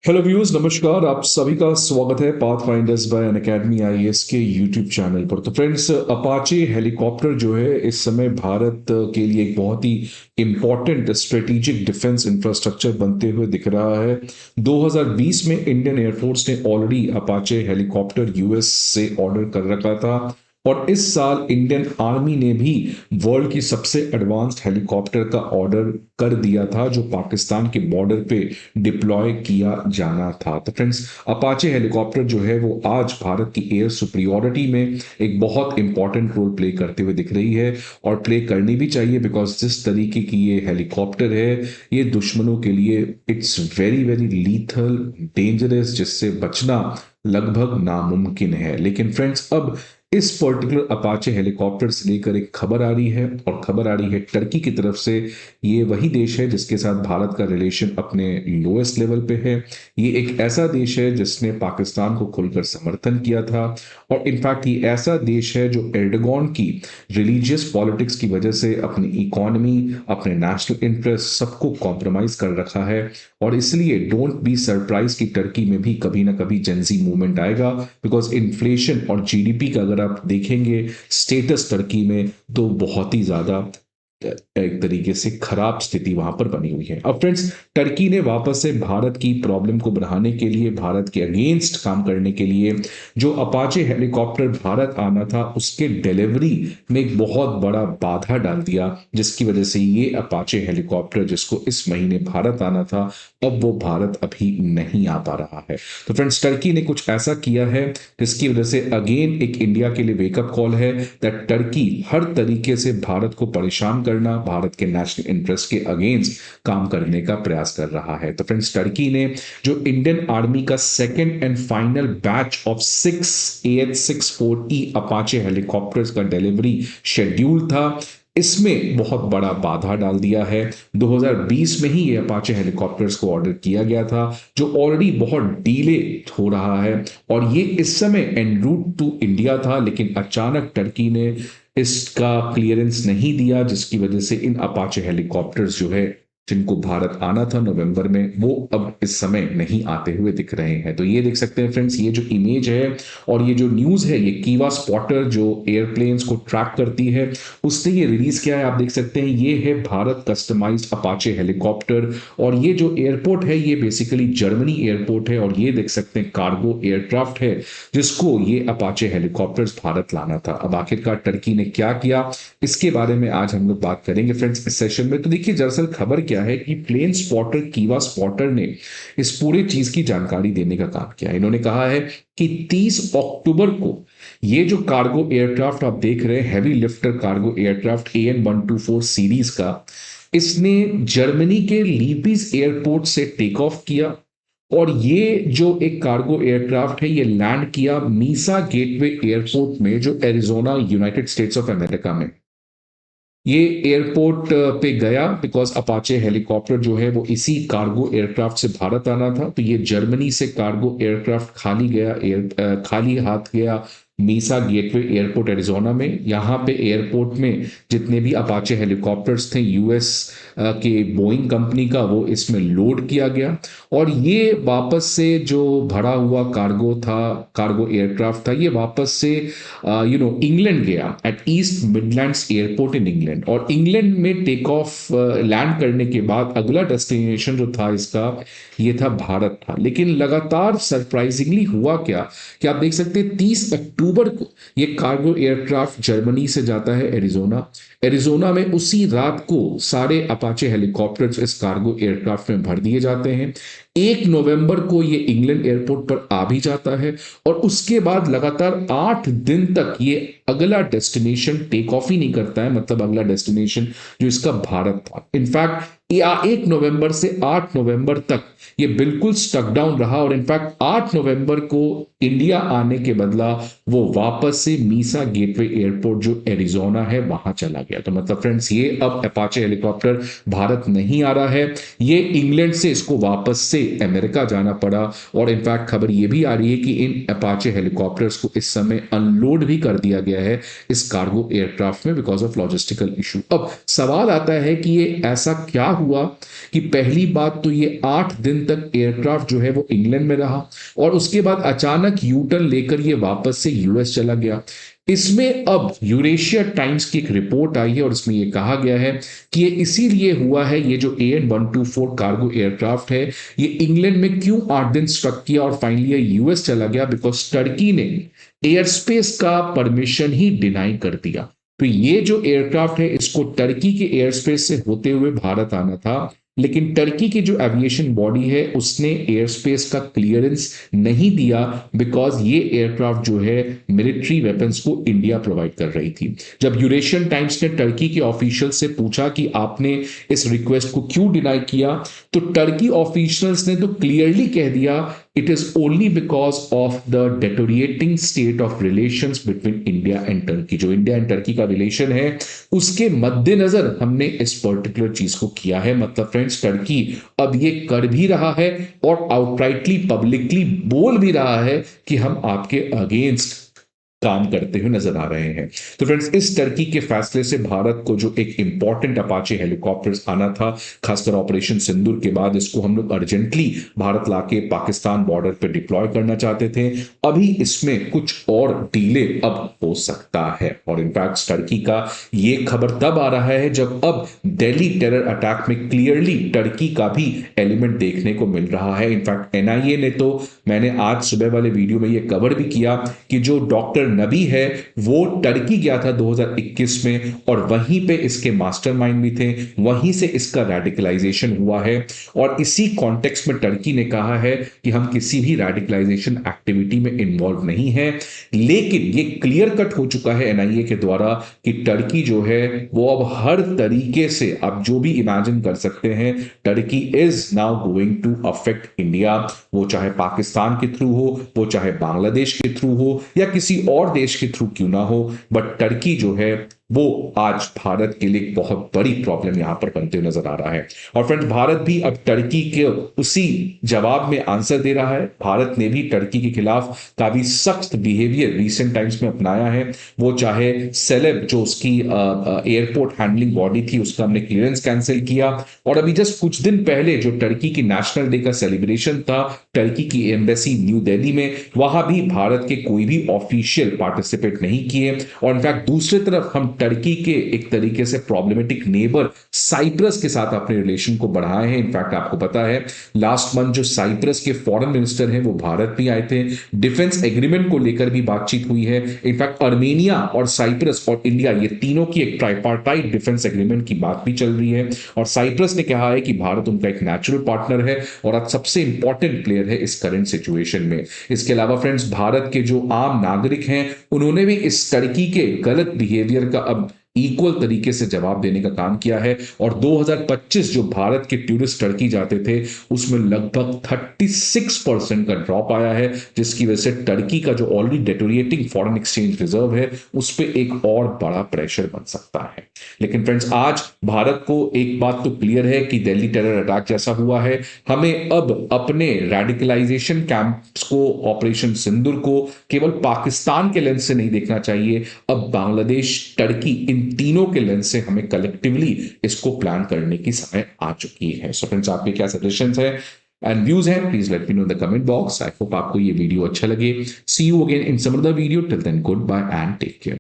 Hello viewers, नमस्कार। आप सभी का स्वागत है पाथफाइंडर्स बाय अनअकैडमी आईएएस के यूट्यूब चैनल पर। तो फ्रेंड्स, अपाचे हेलीकॉप्टर जो है इस समय भारत के लिए एक बहुत ही इंपॉर्टेंट स्ट्रेटेजिक डिफेंस इंफ्रास्ट्रक्चर बनते हुए दिख रहा है। 2020 में इंडियन एयरफोर्स ने ऑलरेडी अपाचे हेलीकॉप्टर यूएस से ऑर्डर कर रखा था और इस साल इंडियन आर्मी ने भी वर्ल्ड की सबसे एडवांस्ड हेलीकॉप्टर का ऑर्डर कर दिया था जो पाकिस्तान के बॉर्डर पे डिप्लॉय किया जाना था। तो फ्रेंड्स, अपाचे हेलीकॉप्टर जो है वो आज भारत की एयर सुप्रियोरिटी में एक बहुत इंपॉर्टेंट रोल प्ले करते हुए दिख रही है और प्ले करनी भी चाहिए, बिकॉज जिस तरीके की ये हेलीकॉप्टर है ये दुश्मनों के लिए it's very very lethal dangerous, जिससे बचना लगभग नामुमकिन है। लेकिन फ्रेंड्स, अब इस पर्टिकुलर अपाचे हेलीकॉप्टर से लेकर एक खबर आ रही है और खबर आ रही है टर्की की तरफ से। ये वही देश है जिसके साथ भारत का रिलेशन अपने लोएस्ट लेवल पे है। ये एक ऐसा देश है जिसने पाकिस्तान को खुलकर समर्थन किया था और इनफैक्ट ये ऐसा देश है जो एर्डोगन की रिलीजियस पॉलिटिक्स की वजह से अपनी इकोनॉमी, अपने नेशनल इंटरेस्ट सबको कॉम्प्रोमाइज कर रखा है। और इसलिए डोंट बी सरप्राइज कि टर्की में भी कभी ना कभी जेंजी मूवमेंट आएगा, बिकॉज इन्फ्लेशन और जीडीपी का अगर आप देखेंगे स्टेटस टर्की में, तो बहुत ही ज्यादा एक तरीके से खराब स्थिति वहां पर बनी हुई है। अब फ्रेंड्स, टर्की ने वापस से भारत की प्रॉब्लम को बढ़ाने के लिए, भारत के अगेंस्ट काम करने के लिए, जो अपाचे हेलीकॉप्टर भारत आना था उसके डिलीवरी में एक बहुत बड़ा बाधा डाल दिया, जिसकी वजह से ये अपाचे हेलीकॉप्टर जिसको इस महीने भारत आना था, अब वो भारत अभी नहीं आ पा रहा है। तो फ्रेंड्स, टर्की ने कुछ ऐसा किया है जिसकी वजह से अगेन एक इंडिया के लिए वेकअप कॉल है दैट टर्की हर तरीके से भारत को परेशान करना, भारत के नेशनल इंटरेस्ट के अगेंस्ट काम करने का प्रयास कर रहा है। तो फ्रेंड्स, टर्की ने जो इंडियन आर्मी का second and final batch of 6 AH-64E Apache helicopters का डिलीवरी शेड्यूल था, इसमें बहुत बड़ा बाधा डाल दिया है। 2020 में ही ये अपाचे हेलीकॉप्टर्स को ऑर्डर किया गया था, जो ऑलरेडी बहुत डीले हो रहा है और ये इस समय एन रूट टू इंडिया था, लेकिन अचानक टर्की ने इसका क्लियरेंस नहीं दिया, जिसकी वजह से इन अपाचे हेलीकॉप्टर्स जो है जिनको भारत आना था नवंबर में, वो अब इस समय नहीं आते हुए दिख रहे हैं। तो ये देख सकते हैं फ्रेंड्स, ये जो इमेज है और ये जो न्यूज है, ये कीवा स्पॉटर जो एयरप्लेन्स को ट्रैक करती है उसने ये रिलीज किया है। आप देख सकते हैं ये है भारत कस्टमाइज्ड अपाचे हेलीकॉप्टर और ये जो एयरपोर्ट है ये बेसिकली जर्मनी एयरपोर्ट है और ये देख सकते हैं कार्गो एयरक्राफ्ट है जिसको ये अपाचे हेलीकॉप्टर्स भारत लाना था। अब आखिरकार टर्की ने क्या किया, इसके बारे में आज हम लोग बात करेंगे फ्रेंड्स इस सेशन में। तो देखिए, दरअसल खबर क्या है कि प्लेन स्पॉटर कीवा स्पॉटर ने इस पूरी चीज की जानकारी देने का काम किया। इन्होंने कहा है कि 30 अक्टूबर को ये जो कार्गो एयरक्राफ्ट आप देख रहे हैं, heavy lifter cargo aircraft AN-124 series का, इसने जर्मनी के लीपिस एयरपोर्ट से टेक ऑफ किया और ये जो एक कार्गो एयरक्राफ्ट है ये लैंड किया मीसा गेटवे एयरपोर्ट में, जो Arizona United states of America में। ये एयरपोर्ट पे गया बिकॉज अपाचे हेलीकॉप्टर जो है वो इसी कार्गो एयरक्राफ्ट से भारत आना था। तो ये जर्मनी से कार्गो एयरक्राफ्ट खाली गया, खाली हाथ गया मीसा गेटवे एयरपोर्ट एरिजोना में। यहाँ पे एयरपोर्ट में जितने भी अपाचे हेलीकॉप्टर्स थे यूएस के बोइंग कंपनी का, वो इसमें लोड किया गया और ये वापस से जो भरा हुआ कार्गो था, कार्गो एयरक्राफ्ट था, ये वापस से इंग्लैंड गया at East Midlands airport in England. और इंग्लैंड में टेक ऑफ लैंड करने के बाद अगला डेस्टिनेशन जो था इसका, ये था भारत था। लेकिन लगातार सरप्राइजिंगली हुआ क्या कि आप देख सकते हैं 30 अक्टूबर को ये कार्गो एयरक्राफ्ट जर्मनी से जाता है एरिजोना। एरिजोना में उसी रात को सारे अपाचे हेलीकॉप्टर्स इस कार्गो एयरक्राफ्ट में भर दिए जाते हैं। 1 नवंबर को ये इंग्लैंड एयरपोर्ट पर आ भी जाता है और उसके बाद लगातार 8 दिन तक ये अगला डेस्टिनेशन टेक ऑफ ही नहीं करता है, मतलब अगला डेस्टिनेशन जो इसका भारत था। इनफैक्ट 1 नवंबर से 8 नवंबर तक ये बिल्कुल स्टक डाउन रहा और इनफैक्ट 8 नवंबर को इंडिया आने के बदला वो वापस से मीसा गेटवे एयरपोर्ट जो एरिजोना है वहां चला गया। तो मतलब फ्रेंड्स, ये अब अपाचे हेलीकॉप्टर भारत नहीं आ रहा है, ये इंग्लैंड से इसको वापस से अमेरिका जाना पड़ा। और इनफैक्ट खबर ये भी आ रही है कि इन अपाचे हेलीकॉप्टर्स को इस समय अनलोड भी कर दिया गया है इस कार्गो एयरक्राफ्ट में बिकॉज ऑफ लॉजिस्टिकल इशू। अब सवाल आता है कि ये ऐसा क्या हुआ कि पहली बात तो ये 8 दिन तक एयरक्राफ्ट जो है वो इंग्लैंड में रहा और उसके बाद अचानक यू टर्न लेकर ये वापस से यूएस चला गया। इसमें अब यूरेशिया टाइम्स की एक रिपोर्ट आई है और इसमें यह कहा गया है कि ये इसीलिए हुआ है, ये जो AN-124 कार्गो एयरक्राफ्ट है ये इंग्लैंड में क्यों 8 दिन स्ट्रक किया और फाइनली यूएस चला गया, बिकॉज टर्की ने एयर स्पेस का परमिशन ही डिनाई कर दिया। तो ये जो एयरक्राफ्ट है इसको टर्की के एयर स्पेस से होते हुए भारत आना था, लेकिन टर्की की जो एविएशन बॉडी है उसने एयर स्पेस का क्लियरेंस नहीं दिया, बिकॉज ये एयरक्राफ्ट जो है मिलिट्री वेपन्स को इंडिया प्रोवाइड कर रही थी। जब यूरेशियन टाइम्स ने टर्की के ऑफिशियल से पूछा कि आपने इस रिक्वेस्ट को क्यों डिनाई किया, तो टर्की ऑफिशियल्स ने तो क्लियरली कह दिया it is only because of the deteriorating state of relations between India and Turkey. जो इंडिया एंड टर्की का रिलेशन है उसके मद्देनजर हमने इस पर्टिकुलर चीज को किया है। मतलब फ्रेंड्स, टर्की अब ये कर भी रहा है और आउटराइटली पब्लिकली बोल भी रहा है कि हम आपके अगेंस्ट काम करते हुए नजर आ रहे हैं। तो फ्रेंड्स, इस टर्की के फैसले से भारत को जो एक इंपॉर्टेंट अपाचे हेलीकॉप्टर्स आना था, खासकर ऑपरेशन सिंदूर के बाद, इसको हम लोग अर्जेंटली भारत लाके पाकिस्तान बॉर्डर पे डिप्लॉय करना चाहते थे। अभी इसमें कुछ और डिले अब हो सकता है और इनफैक्ट टर्की का ये खबर तब आ रहा है जब अब दिल्ली टेरर अटैक में क्लियरली टर्की का भी एलिमेंट देखने को मिल रहा है। इनफैक्ट एनआईए ने तो, मैंने आज सुबह वाले वीडियो में ये कवर भी किया कि जो डॉक्टर नबी है वो टर्की गया था 2021 में और वहीं पे इसके मास्टरमाइंड भी थे, वहीं से इसका रेडिकलाइजेशन हुआ है और इसी कॉन्टेक्स्ट में टर्की ने कहा है कि हम किसी भी रेडिकलाइजेशन एक्टिविटी में इन्वॉल्व नहीं है। लेकिन ये क्लियर कट हो चुका है एनआईए के द्वारा कि टर्की जो है वो अब हर तरीके से, आप जो भी इमेजिन कर सकते हैं, Turkey is now going to affect India. वो चाहे पाकिस्तान के थ्रू हो, वो चाहे बांग्लादेश के थ्रू हो या किसी और देश के थ्रू क्यों ना हो, बट टर्की जो है वो आज भारत के लिए बहुत बड़ी प्रॉब्लम यहां पर बनते हुए नजर आ रहा है। और फ्रेंड्स, भारत भी अब टर्की के उसी जवाब में आंसर दे रहा है। भारत ने भी टर्की के खिलाफ काफी सख्त बिहेवियर रिसेंट टाइम्स में अपनाया है। वो चाहे सेलेब, जो उसकी एयरपोर्ट हैंडलिंग बॉडी थी, उसका हमने क्लियरेंस कैंसिल किया और अभी जस्ट कुछ दिन पहले जो टर्की की नेशनल डे का सेलिब्रेशन था टर्की की एम्बेसी न्यू दिल्ली में, वहां भी भारत के कोई भी ऑफिशियल पार्टिसिपेट नहीं किए। और इनफैक्ट दूसरी तरफ हम टर्की के एक तरीके से प्रॉब्लमेटिक नेबर साइप्रस के साथ अपने रिलेशन को बढ़ाए हैं। इनफैक्ट आपको पता है लास्ट मंथ जो साइप्रस के फॉरेन मिनिस्टर हैं वो भारत भी आए थे, डिफेंस एग्रीमेंट को लेकर भी बातचीत हुई है। इनफैक्ट अर्मेनिया और साइप्रस और इंडिया, ये तीनों की एक ट्राइपार्टाइट डिफेंस एग्रीमेंट की बात भी चल रही है और साइप्रस ने कहा है कि भारत उनका एक नेचुरल पार्टनर है और आज सबसे इंपॉर्टेंट प्लेयर है इस करंट सिचुएशन में। इसके अलावा फ्रेंड्स, भारत के जो आम नागरिक हैं उन्होंने भी इस टर्की के गलत बिहेवियर का अब इक्वल तरीके से जवाब देने का काम किया है और 2025 जो भारत के टूरिस्ट टर्की जाते थे उसमें लगभग 36% का ड्रॉप आया है, जिसकी वजह से टर्की का जो ऑलरेडी डेटोरिएटिंग फॉरेन एक्सचेंज रिजर्व है उस पर एक और बड़ा प्रेशर बन सकता है। लेकिन फ्रेंड्स, आज भारत को एक बात तो क्लियर है कि दिल्ली टेरर अटैक जैसा हुआ है, हमें अब अपने रेडिकलाइजेशन कैंप्स को, ऑपरेशन सिंदूर को केवल पाकिस्तान के लेंस से नहीं देखना चाहिए। अब बांग्लादेश, टर्की, इन तीनों के लेंस से हमें कलेक्टिवली इसको प्लान करने की समय आ चुकी है। सो फ्रेंड्स, आपके क्या सजेशंस है एंड व्यूज हैं, please let me know in the comment box. I hope आपको ये वीडियो अच्छा लगे। See you again in some other video. Till then, good bye and take care.